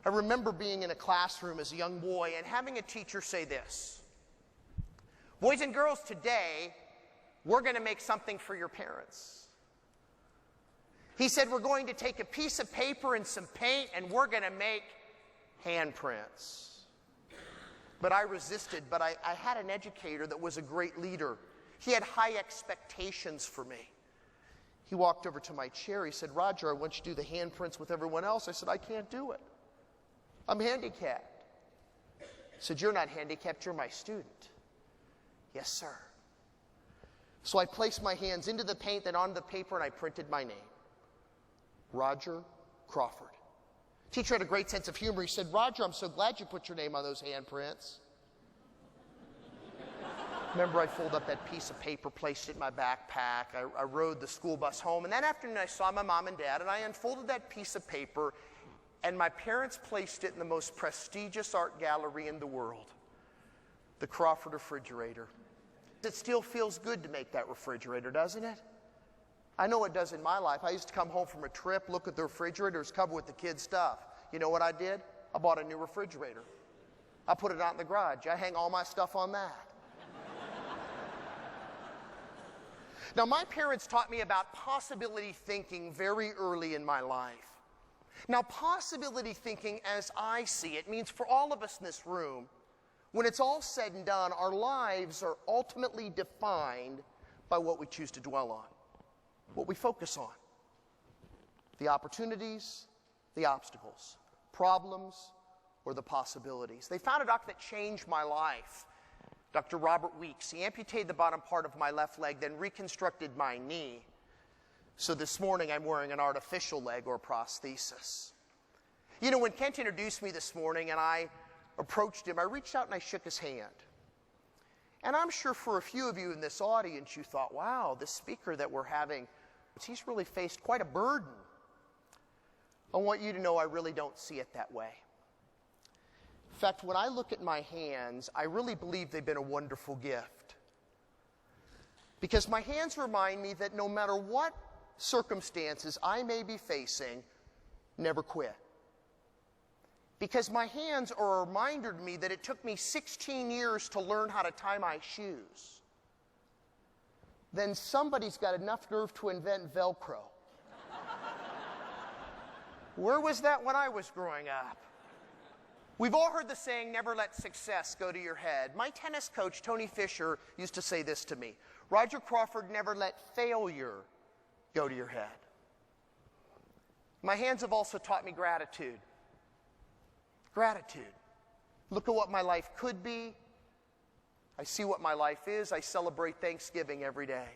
I remember being in a classroom as a young boy and having a teacher say this: "Boys and girls, today we're going to make something for your parents." He said, "We're going to take a piece of paper and some paint and we're going to make handprints." But I resisted, but I had an educator that was a great leader. He had high expectations for me. He walked over to my chair. He said, "Roger, I want you to do the handprints with everyone else." I said, "I can't do it. I'm handicapped." He said, "You're not handicapped, you're my student." "Yes, sir." So I placed my hands into the paint, then onto the paper, and I printed my name. Roger Crawford. Teacher had a great sense of humor. He said, "Roger, I'm so glad you put your name on those handprints." Remember, I folded up that piece of paper, placed it in my backpack. I rode the school bus home. And that afternoon, I saw my mom and dad, and I unfolded that piece of paper, and my parents placed it in the most prestigious art gallery in the world, the Crawford refrigerator. It still feels good to make that refrigerator, doesn't it? I know it does in my life. I used to come home from a trip, look at the refrigerator, it's covered with the kids' stuff. You know what I did? I bought a new refrigerator. I put it out in the garage. I hang all my stuff on that. Now, my parents taught me about possibility thinking very early in my life. Now, possibility thinking, as I see it, means for all of us in this room, when it's all said and done, our lives are ultimately defined by what we choose to dwell on, what we focus on. The opportunities, the obstacles, problems, or the possibilities. They found a doctor that changed my life, Dr. Robert Weeks. He amputated the bottom part of my left leg, then reconstructed my knee. So this morning I'm wearing an artificial leg or prosthesis. You know, when Kent introduced me this morning and I approached him, I reached out and I shook his hand. And I'm sure for a few of you in this audience, you thought, wow, this speaker that we're having, he's really faced quite a burden. I want you to know I really don't see it that way. In fact, when I look at my hands, I really believe they've been a wonderful gift. Because my hands remind me that no matter what circumstances I may be facing, never quit. Because my hands are a reminder to me that it took me 16 years to learn how to tie my shoes. Then somebody's got enough nerve to invent Velcro. Where was that when I was growing up? We've all heard the saying, never let success go to your head. My tennis coach, Tony Fisher, used to say this to me: Roger Crawford, never let failure go to your head. My hands have also taught me gratitude. Gratitude. Look at what my life could be. I see what my life is. I celebrate Thanksgiving every day.